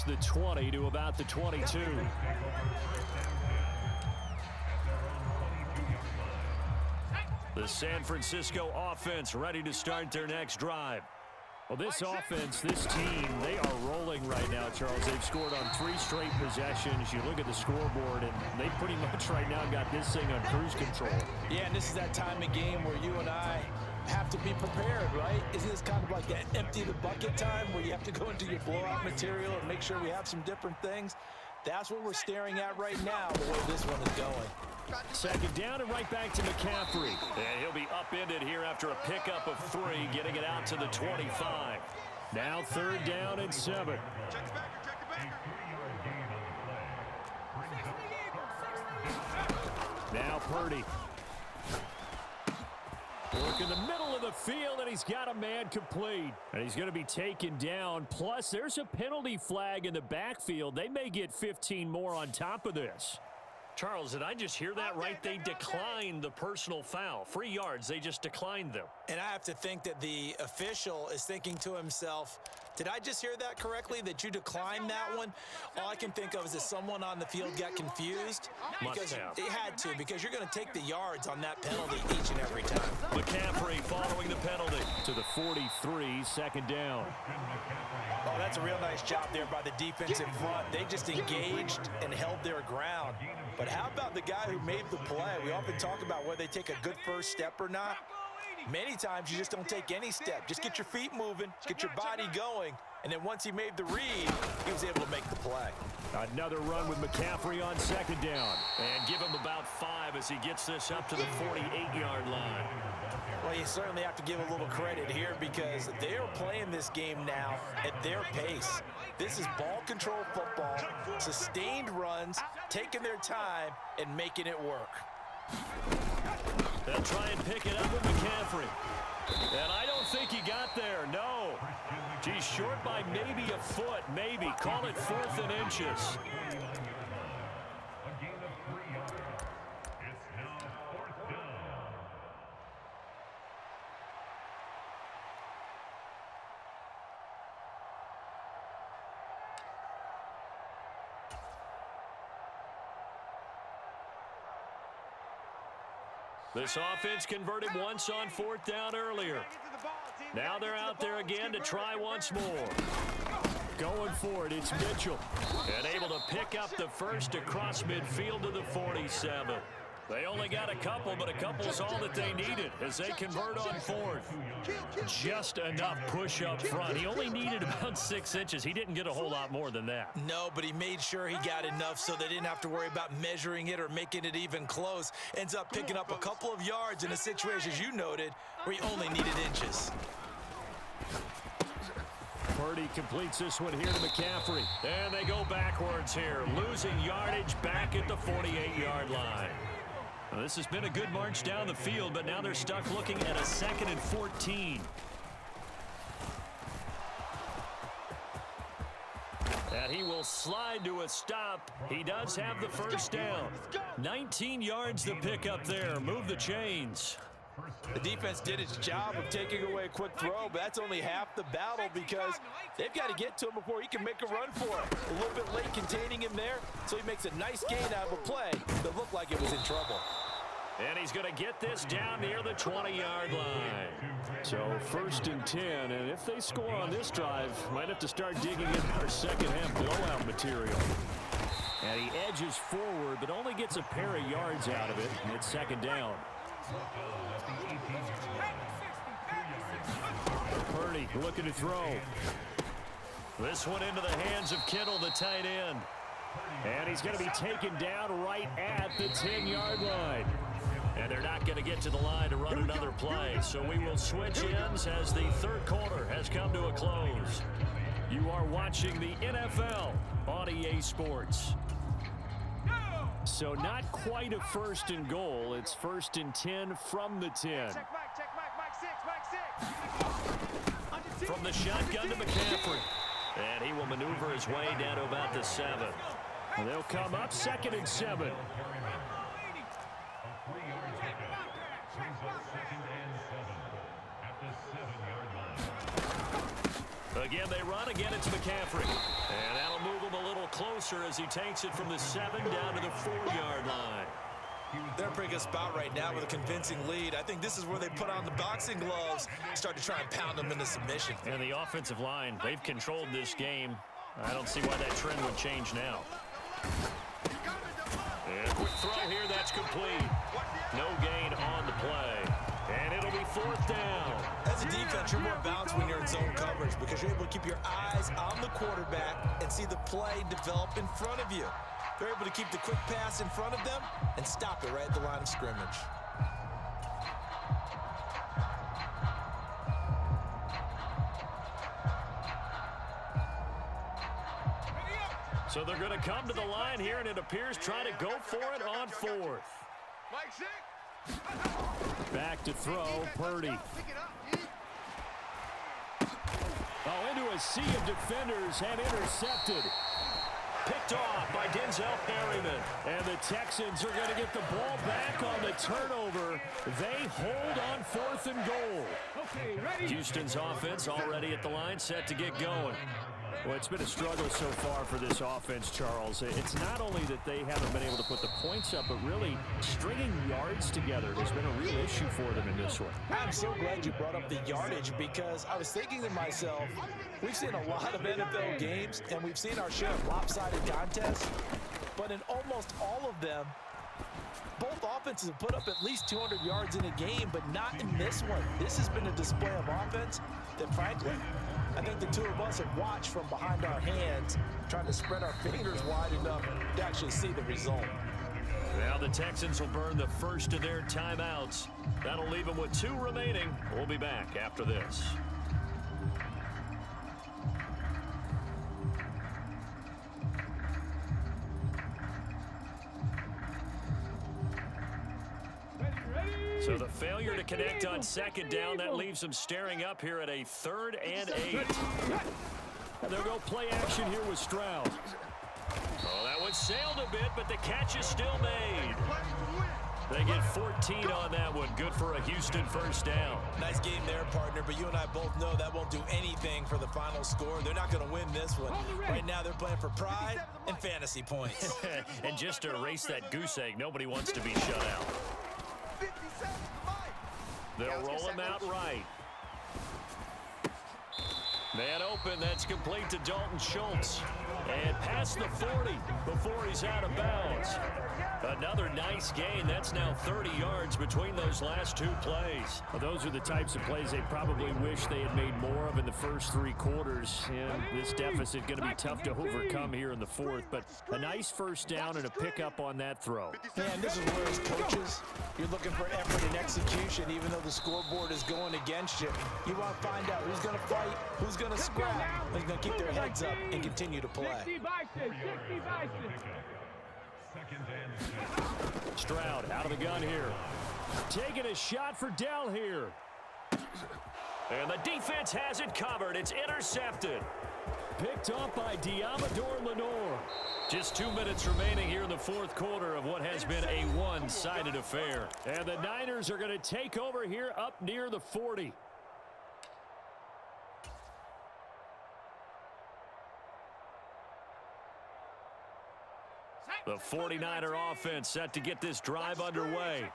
the 20 to about the 22. The San Francisco offense ready to start their next drive. Well, this offense, this team, they are rolling right now, Charles. They've scored on 3 straight possessions. You look at the scoreboard, and they pretty much right now got this thing on cruise control. Yeah, and this is that time of game where you and I have to be prepared, right? Isn't this kind of like that empty the bucket time where you have to go into your blowout material and make sure we have some different things? That's what we're staring at right now, the way this one is going. Second down and right back to McCaffrey. And he'll be upended here after a pickup of 3, getting it out to the 25. Now 3rd down and 7. Now Purdy. Work in the middle of the field, and he's got a man complete. And he's going to be taken down. Plus, there's a penalty flag in the backfield. They may get 15 more on top of this. Charles, did I just hear that right? They declined the personal foul. 3 yards, they just declined them. And I have to think that the official is thinking to himself, did I just hear that correctly, that you declined that one? All I can think of is that someone on the field got confused. Because they had to, because you're going to take the yards on that penalty each and every time. McCaffrey following the penalty to the 43, 2nd down. Oh, that's a real nice job there by the defensive front. They just engaged and held their ground. But how about the guy who made the play? We often talk about whether they take a good first step or not. Many times you just don't take any step. Just get your feet moving, get your body going, and then once he made the read, he was able to make the play. Another run with McCaffrey on 2nd down. And give him about 5 as he gets this up to the 48-yard line. Well, you certainly have to give a little credit here because they are playing this game now at their pace. This is ball control football, sustained runs, taking their time, and making it work. They'll try and pick it up with McCaffrey. And I don't think he got there, no. He's short by maybe a foot, maybe. Call it 4th and inches. This offense converted once on 4th down earlier. Now they're out there again to try once more. Going for it, it's Mitchell. And able to pick up the first across midfield to the 47. They only got a couple, but a couple's all that they needed as they convert on 4th. Just enough push up front. He only needed about 6 inches. He didn't get a whole lot more than that. No, but he made sure he got enough so they didn't have to worry about measuring it or making it even close. Ends up picking up a couple of yards in a situation, as you noted, where he only needed inches. Purdy completes this one here to McCaffrey. And they go backwards here, losing yardage back at the 48-yard line. Well, this has been a good march down the field, but now they're stuck looking at a 2nd and 14. And he will slide to a stop. He does have the first down. 19 yards to pick up there. Move the chains. The defense did its job of taking away a quick throw, but that's only half the battle because they've got to get to him before he can make a run for it. A little bit late containing him there, so he makes a nice gain out of a play that looked like it was in trouble. And he's going to get this down near the 20-yard line. So 1st and 10, and if they score on this drive, might have to start digging in our second half blowout material. And he edges forward, but only gets a pair of yards out of it, and it's 2nd down. Purdy looking to throw. This one into the hands of Kittle, the tight end. And he's going to be taken down right at the 10-yard line. And they're not going to get to the line to run another play. So we will switch ends as the 3rd quarter has come to a close. You are watching the NFL on EA Sports. So not quite a 1st and goal. It's 1st and 10 from the 10. From the shotgun to McCaffrey. And he will maneuver his way down to about the 7. They'll come up 2nd and 7. Again, they run. Again, it's McCaffrey. And that'll move closer as he takes it from the 7 down to the 4-yard line. They're in a pretty good spot right now with a convincing lead. I think this is where they put on the boxing gloves and start to try and pound them into submission. And the offensive line, they've controlled this game. I don't see why that trend would change now. And a quick throw here, that's complete. No gain on the play. And it'll be 4th down. As a defense, you're more balanced when you're in zone coverage because you're able to keep your eyes on the quarterback and see the play develop in front of you. They're able to keep the quick pass in front of them and stop it right at the line of scrimmage. So they're going to come to the line here, and it appears trying to go for it on 4th. Back to throw, Purdy. Oh, into a sea of defenders and intercepted. Picked off by Denzel Perryman. And the Texans are going to get the ball back on the turnover. They hold on 4th and goal. Houston's offense already at the line, set to get going. Well, it's been a struggle so far for this offense, Charles. It's not only that they haven't been able to put the points up, but really stringing yards together has been a real issue for them in this one. I'm so glad you brought up the yardage because I was thinking to myself, we've seen a lot of NFL games, and we've seen our share of lopsided contests, but in almost all of them, both offenses have put up at least 200 yards in a game, but not in this one. This has been a display of offense that, frankly, I think the two of us have watched from behind our hands, trying to spread our fingers wide enough to actually see the result. Now the Texans will burn the first of their timeouts. That'll leave them with 2 remaining. We'll be back after this. So the failure to connect on 2nd down, that leaves them staring up here at a 3rd and 8. And they'll go play action here with Stroud. Oh, that one sailed a bit, but the catch is still made. They get 14 on that one. Good for a Houston first down. Nice game there, partner, but you and I both know that won't do anything for the final score. They're not going to win this one. Right now, they're playing for pride and fantasy points. And just to erase that goose egg, nobody wants to be shut out. They'll roll him out right. Man open, that's complete to Dalton Schultz. And past the 40 before he's out of bounds. Another nice gain. That's now 30 yards between those last 2 plays. Well, those are the types of plays they probably wish they had made more of in the first 3 quarters. And this deficit going to be tough to overcome here in the 4th. But a nice first down and a pickup on that throw. And this is where, as coaches, you're looking for effort and execution, even though the scoreboard is going against you. You want to find out who's going to fight, who's going to scrap, who's going to keep their heads up and continue to play. Stroud out of the gun here. Taking a shot for Dell here. And the defense has it covered. It's intercepted. Picked up by Diamador Lenore. Just 2 minutes remaining here in the 4th quarter of what has been a one-sided affair. And the Niners are going to take over here up near the 40. The 49er offense set to get this drive underway.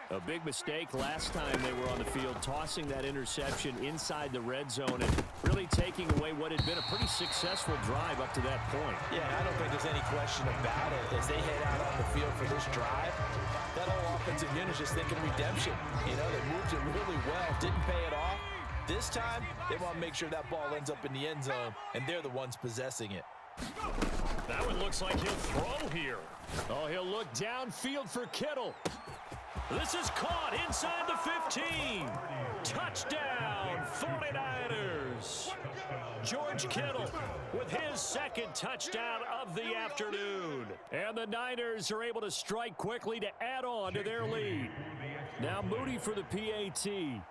A big mistake last time they were on the field, tossing that interception inside the red zone and really taking away what had been a pretty successful drive up to that point. Yeah, I don't think there's any question about it. As they head out on the field for this drive, that whole offensive unit is just thinking redemption. You know, they moved it really well, didn't pay it off. This time, they want to make sure that ball ends up in the end zone, and they're the ones possessing it. That one looks like he'll throw here. Oh, he'll look downfield for Kittle. This is caught inside the 15. Touchdown, 49ers. George Kittle with his 2nd touchdown of the afternoon. And the Niners are able to strike quickly to add on to their lead. Now Moody for the PAT.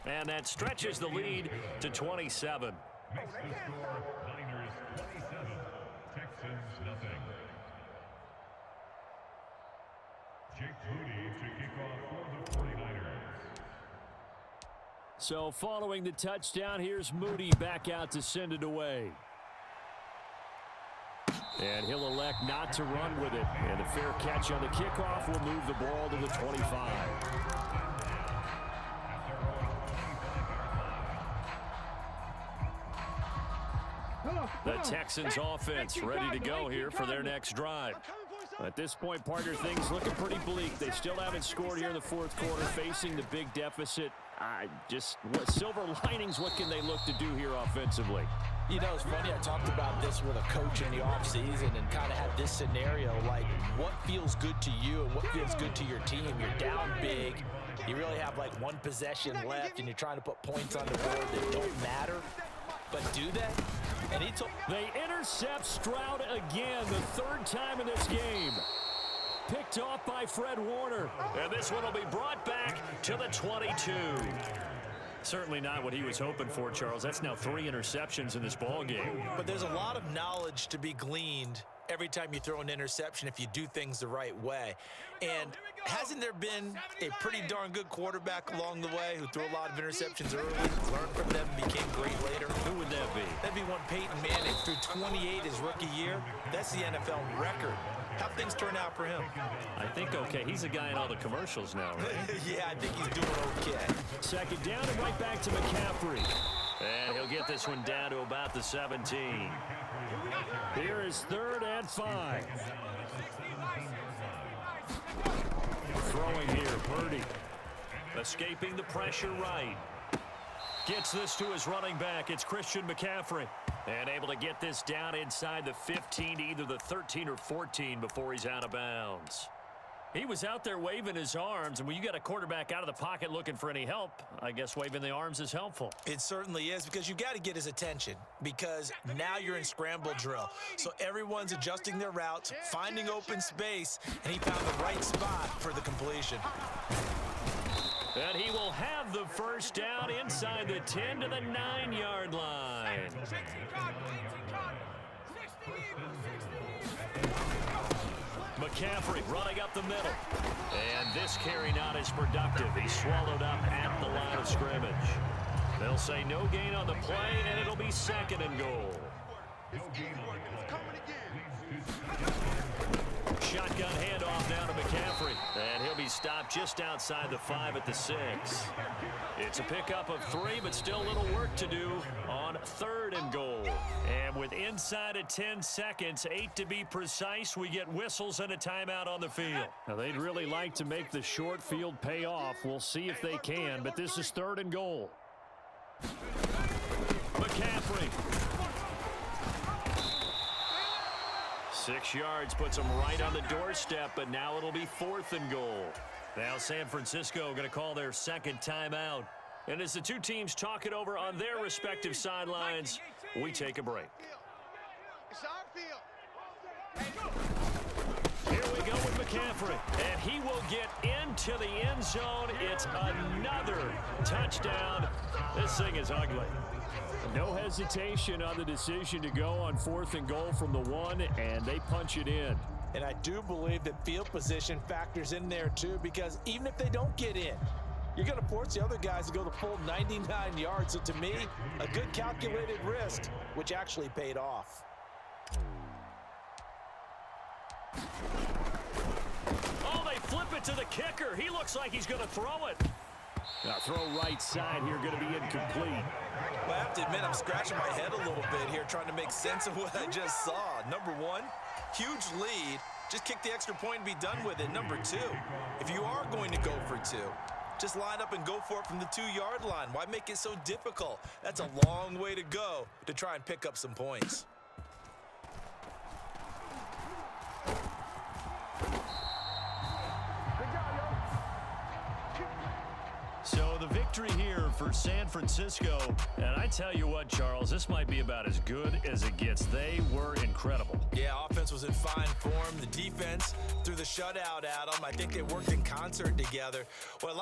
And that stretches the lead to 27. Makes the score Niners 27, Texans nothing. Jake Moody to kick off for the 49ers. So following the touchdown, here's Moody back out to send it away. And he'll elect not to run with it. And a fair catch on the kickoff will move the ball to the 25. The Texans offense ready to go here for their next drive. At this point, partner, things looking pretty bleak. They still haven't scored here in the fourth quarter, facing the big deficit. Silver linings, what can they look to do here offensively? You know, it's funny, I talked about this with a coach in the offseason and kind of had this scenario, like what feels good to you and what feels good to your team. You're down big. You really have like one possession left and you're trying to put points on the board that don't matter. But do they? And they intercept Stroud again, the third time in this game. Picked off by Fred Warner. And this one will be brought back to the 22. Certainly not what he was hoping for, Charles. That's now 3 interceptions in this ball game. But there's a lot of knowledge to be gleaned every time you throw an interception if you do things the right way. And hasn't there been a pretty darn good quarterback along the way who threw a lot of interceptions early, learned from them, became great later? Who would that be? That'd be one Peyton Manning, threw 28 his rookie year. That's the NFL record. How things turn out for him? I think okay. He's a guy in all the commercials now, right? Yeah, I think he's doing okay. Second down and right back to McCaffrey. And he'll get this one down to about the 17. Here is 3rd and 5. Throwing here, Purdy. Escaping the pressure right. Gets this to his running back. It's Christian McCaffrey. And able to get this down inside the 15 to either the 13 or 14 before he's out of bounds. He was out there waving his arms, and when you got a quarterback out of the pocket looking for any help, I guess waving the arms is helpful. It certainly is, because you got to get his attention, because now you're in scramble drill. So everyone's adjusting their routes, finding open space, and he found the right spot for the completion. And he will have the first down inside the 10 to the 9-yard line. McCaffrey running up the middle. And this carry not as productive. He's swallowed up at the line of scrimmage. They'll say no gain on the play, and it'll be 2nd and goal. Shotgun handoff down to McCaffrey. And he'll be stopped just outside the 5 at the 6. It's a pickup of 3, but still a little work to do on 3rd and goal. And with inside of 10 seconds, 8 to be precise, we get whistles and a timeout on the field. Now, they'd really like to make the short field pay off. We'll see if they can, but this is 3rd and goal. McCaffrey. 6 yards puts him right on the doorstep, but now it'll be 4th and goal. Now San Francisco going to call their 2nd timeout. And as the two teams talk it over on their respective sidelines, we take a break. Here we go with McCaffrey. And he will get into the end zone. It's another touchdown. This thing is ugly. No hesitation on the decision to go on 4th and goal from the 1, and they punch it in. And I do believe that field position factors in there too, because even if they don't get in, you're going to force the other guys to go the full 99 yards. So to me, a good calculated risk, which actually paid off. Oh, they flip it to the kicker. He looks like he's going to throw it. Now throw right side here, going to be incomplete. Well, I have to admit, I'm scratching my head a little bit here trying to make sense of what I just saw. Number 1, huge lead. Just kick the extra point and be done with it. Number 2, if you are going to go for 2, just line up and go for it from the 2-yard line. Why make it so difficult? That's a long way to go to try and pick up some points. So the victory here for San Francisco, and I tell you what, Charles, this might be about as good as it gets. They were incredible. Yeah, offense was in fine form. The defense threw the shutout at them. I think they worked in concert together. Well,